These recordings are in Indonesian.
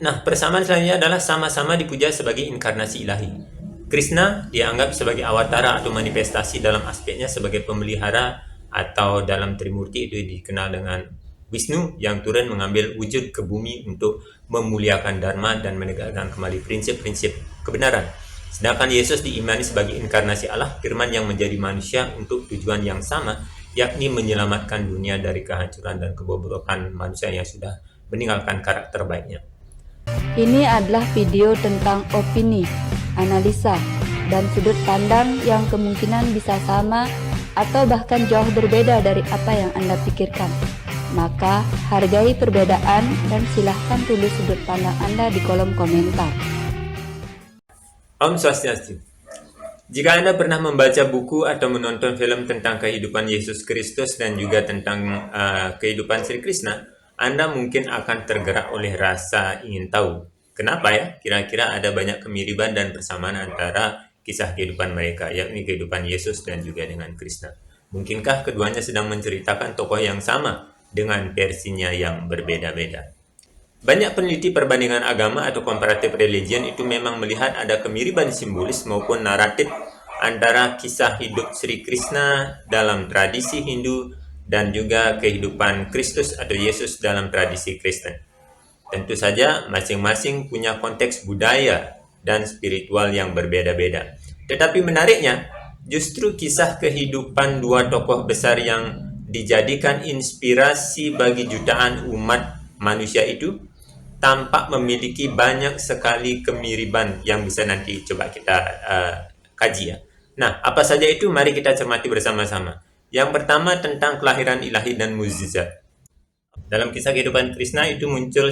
Nah, persamaan selanjutnya adalah sama-sama dipuja sebagai inkarnasi ilahi. Krishna dianggap sebagai awatara atau manifestasi dalam aspeknya sebagai pemelihara, atau dalam Trimurti itu dikenal dengan Wisnu yang turun mengambil wujud ke bumi untuk memuliakan Dharma dan menegakkan kembali prinsip-prinsip kebenaran. Sedangkan Yesus diimani sebagai inkarnasi Allah, firman yang menjadi manusia untuk tujuan yang sama, yakni menyelamatkan dunia dari kehancuran dan kebobrokan manusia yang sudah meninggalkan karakter baiknya. Ini adalah video tentang opini, analisa, dan sudut pandang yang kemungkinan bisa sama atau bahkan jauh berbeda dari apa yang Anda pikirkan. Maka, hargai perbedaan dan silahkan tulis sudut pandang Anda di kolom komentar. Om Swastiastu. Jika Anda pernah membaca buku atau menonton film tentang kehidupan Yesus Kristus dan juga tentang kehidupan Sri Krishna, Anda mungkin akan tergerak oleh rasa ingin tahu. Kenapa ya? Kira-kira ada banyak kemiripan dan persamaan antara kisah kehidupan mereka, yakni kehidupan Yesus dan juga dengan Krishna. Mungkinkah keduanya sedang menceritakan tokoh yang sama dengan versinya yang berbeda-beda? Banyak peneliti perbandingan agama atau comparative religion itu memang melihat ada kemiripan simbolis maupun naratif antara kisah hidup Sri Krishna dalam tradisi Hindu dan juga kehidupan Kristus atau Yesus dalam tradisi Kristen. Tentu saja masing-masing punya konteks budaya dan spiritual yang berbeda-beda. Tetapi menariknya, justru kisah kehidupan dua tokoh besar yang dijadikan inspirasi bagi jutaan umat manusia itu tampak memiliki banyak sekali kemiripan yang bisa nanti coba kita kaji ya. Nah, apa saja itu? Mari kita cermati bersama-sama. Yang pertama tentang kelahiran ilahi dan mukjizat. Dalam kisah kehidupan Krishna itu muncul,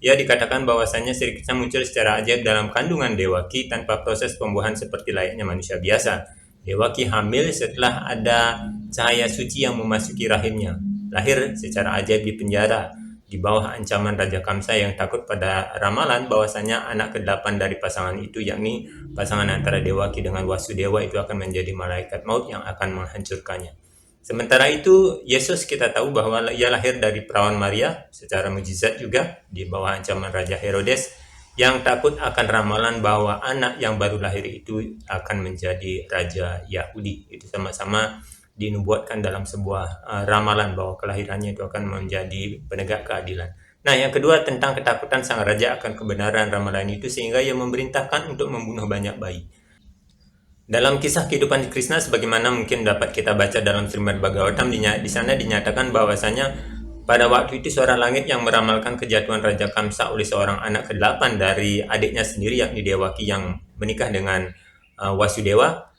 ya dikatakan bahwasannya Sri Krishna muncul secara ajaib dalam kandungan Dewaki tanpa proses pembuahan seperti layaknya manusia biasa. Dewaki hamil setelah ada cahaya suci yang memasuki rahimnya. Lahir secara ajaib di penjara, di bawah ancaman Raja Kamsa yang takut pada ramalan bahwasanya anak ke-8 dari pasangan itu, yakni pasangan antara Dewaki dengan Wasudewa, itu akan menjadi malaikat maut yang akan menghancurkannya. Sementara itu, Yesus kita tahu bahwa ia lahir dari perawan Maria secara mukjizat juga di bawah ancaman Raja Herodes yang takut akan ramalan bahwa anak yang baru lahir itu akan menjadi Raja Yahudi. Itu sama-sama dinubuatkan dalam sebuah ramalan bahwa kelahirannya itu akan menjadi penegak keadilan. Nah, yang kedua tentang ketakutan sang raja akan kebenaran ramalan itu sehingga ia memerintahkan untuk membunuh banyak bayi. Dalam kisah kehidupan Krishna sebagaimana mungkin dapat kita baca dalam Srimad Bhagavatam, di sana dinyatakan bahwasanya pada waktu itu suara langit yang meramalkan kejatuhan Raja Kamsa oleh seorang anak ke-8 dari adiknya sendiri, yakni Dewaki yang menikah dengan Wasudewa.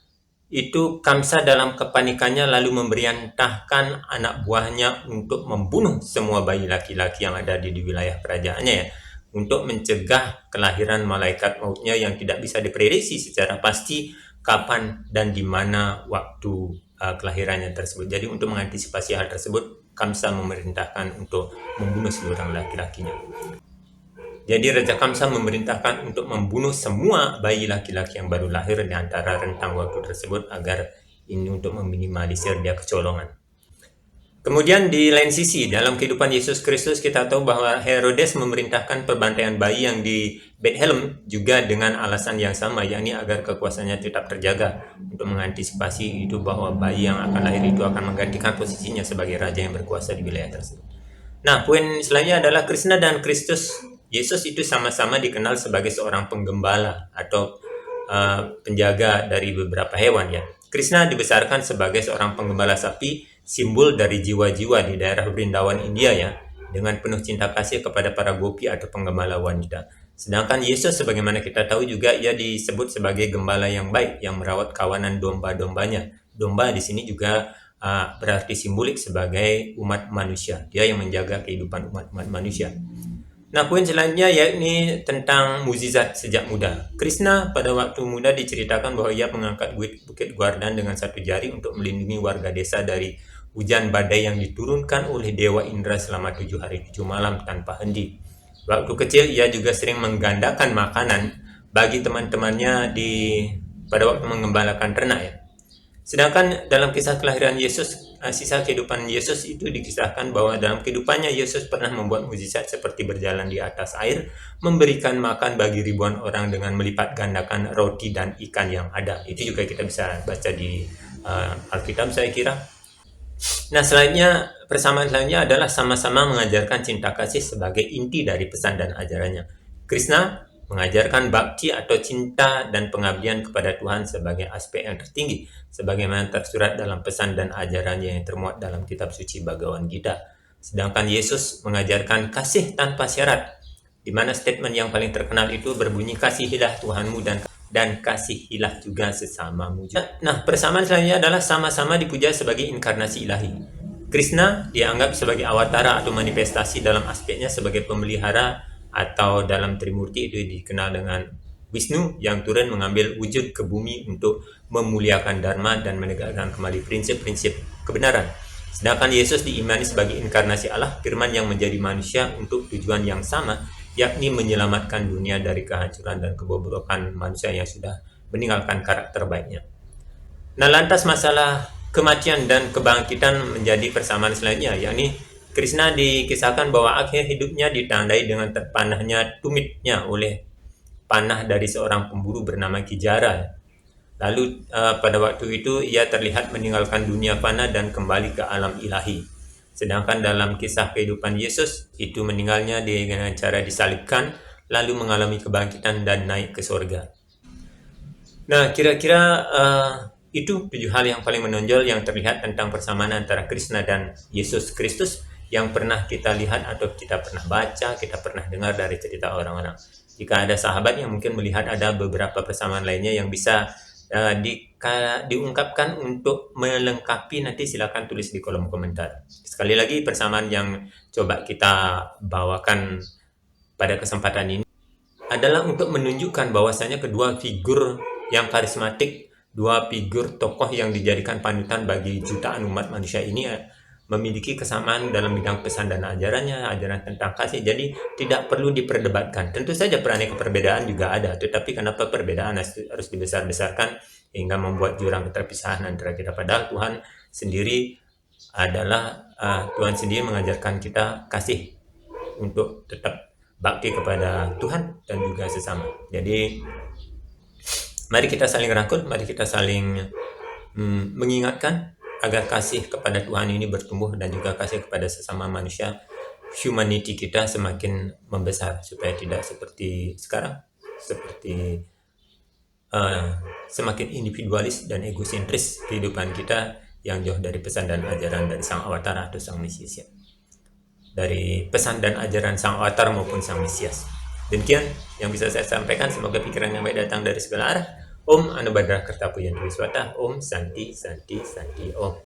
Itu Kamsa dalam kepanikannya lalu memerintahkan anak buahnya untuk membunuh semua bayi laki-laki yang ada di wilayah kerajaannya ya, untuk mencegah kelahiran malaikat mautnya yang tidak bisa diprediksi secara pasti kapan dan di mana waktu kelahirannya tersebut. Jadi untuk mengantisipasi hal tersebut, Kamsa memerintahkan untuk membunuh seluruh laki-lakinya. Jadi Raja Kamsa memerintahkan untuk membunuh semua bayi laki-laki yang baru lahir di antara rentang waktu tersebut agar ini untuk meminimalisir dia kecolongan. Kemudian di lain sisi, dalam kehidupan Yesus Kristus kita tahu bahwa Herodes memerintahkan pembantaian bayi yang di Bethlehem juga dengan alasan yang sama, yakni agar kekuasaannya tetap terjaga untuk mengantisipasi itu bahwa bayi yang akan lahir itu akan menggantikan posisinya sebagai raja yang berkuasa di wilayah tersebut. Nah, poin selanjutnya adalah Krishna dan Kristus. Yesus itu sama-sama dikenal sebagai seorang penggembala atau penjaga dari beberapa hewan ya. Krishna dibesarkan sebagai seorang penggembala sapi, simbol dari jiwa-jiwa di daerah Vrindavan India ya, dengan penuh cinta kasih kepada para gopi atau penggembala wanita. Sedangkan Yesus sebagaimana kita tahu juga ia disebut sebagai gembala yang baik yang merawat kawanan domba-dombanya. Domba di sini juga berarti simbolik sebagai umat manusia. Dia yang menjaga kehidupan umat manusia. Nah, poin selanjutnya yakni tentang mukjizat sejak muda. Krishna pada waktu muda diceritakan bahwa ia mengangkat bukit Govardhan dengan satu jari untuk melindungi warga desa dari hujan badai yang diturunkan oleh Dewa Indra selama 7 hari 7 malam tanpa henti. Waktu kecil ia juga sering menggandakan makanan bagi teman-temannya pada waktu mengembalakan ternak ya. Sedangkan dalam kisah kelahiran Yesus, sisa kehidupan Yesus itu dikisahkan bahwa dalam kehidupannya Yesus pernah membuat mukjizat seperti berjalan di atas air, memberikan makan bagi ribuan orang dengan melipat gandakan roti dan ikan yang ada. Itu juga kita bisa baca di Alkitab, saya kira. Nah, persamaan selanjutnya adalah sama-sama mengajarkan cinta kasih sebagai inti dari pesan dan ajarannya. Krishna mengajarkan bakti atau cinta dan pengabdian kepada Tuhan sebagai aspek yang tertinggi, sebagaimana tersurat dalam pesan dan ajarannya yang termuat dalam kitab suci Bhagavad Gita. Sedangkan Yesus mengajarkan kasih tanpa syarat, di mana statement yang paling terkenal itu berbunyi, kasihilah Tuhanmu dan kasihilah juga sesamamu. Nah, persamaan selanjutnya adalah sama-sama dipuja sebagai inkarnasi ilahi. Krishna dianggap sebagai awatara atau manifestasi dalam aspeknya sebagai pemelihara, atau dalam Trimurti itu dikenal dengan Wisnu yang turun mengambil wujud ke bumi untuk memuliakan Dharma dan menegakkan kembali prinsip-prinsip kebenaran. Sedangkan Yesus diimani sebagai inkarnasi Allah, firman yang menjadi manusia untuk tujuan yang sama, yakni menyelamatkan dunia dari kehancuran dan kebobrokan manusia yang sudah meninggalkan karakter baiknya. Nah, lantas masalah kematian dan kebangkitan menjadi persamaan selanjutnya, yakni Krishna dikisahkan bahwa akhir hidupnya ditandai dengan terpanahnya tumitnya oleh panah dari seorang pemburu bernama Kijara. Lalu pada waktu itu ia terlihat meninggalkan dunia fana dan kembali ke alam ilahi. Sedangkan dalam kisah kehidupan Yesus, itu meninggalnya dengan cara disalibkan, lalu mengalami kebangkitan dan naik ke surga. Nah, kira-kira itu 7 hal yang paling menonjol yang terlihat tentang persamaan antara Krishna dan Yesus Kristus yang pernah kita lihat atau kita pernah baca, kita pernah dengar dari cerita orang-orang. Jika ada sahabat yang mungkin melihat ada beberapa persamaan lainnya yang bisa diungkapkan untuk melengkapi, nanti silakan tulis di kolom komentar. Sekali lagi, persamaan yang coba kita bawakan pada kesempatan ini adalah untuk menunjukkan bahwasanya kedua figur yang karismatik, dua figur tokoh yang dijadikan panutan bagi jutaan umat manusia ini memiliki kesamaan dalam bidang pesan dan ajarannya, ajaran tentang kasih. Jadi tidak perlu diperdebatkan. Tentu saja perbedaan juga ada, tetapi kenapa perbedaan harus dibesar-besarkan hingga membuat jurang keterpisahan antara kita? Padahal Tuhan sendiri mengajarkan kita kasih untuk tetap bakti kepada Tuhan dan juga sesama. Jadi mari kita saling rangkul, mari kita saling mengingatkan agar kasih kepada Tuhan ini bertumbuh dan juga kasih kepada sesama manusia, humanity kita semakin membesar, supaya tidak seperti sekarang, seperti semakin individualis dan egosentris kehidupan kita yang jauh dari pesan dan ajaran dari Sang Avatar atau Sang Mesias. Dari pesan dan ajaran Sang Avatar maupun Sang Mesias. Demikian yang bisa saya sampaikan. Semoga pikiran yang baik datang dari segala arah. Om Anubhadra Kartapuyan Wiswata. Om Santi Santi Santi Om.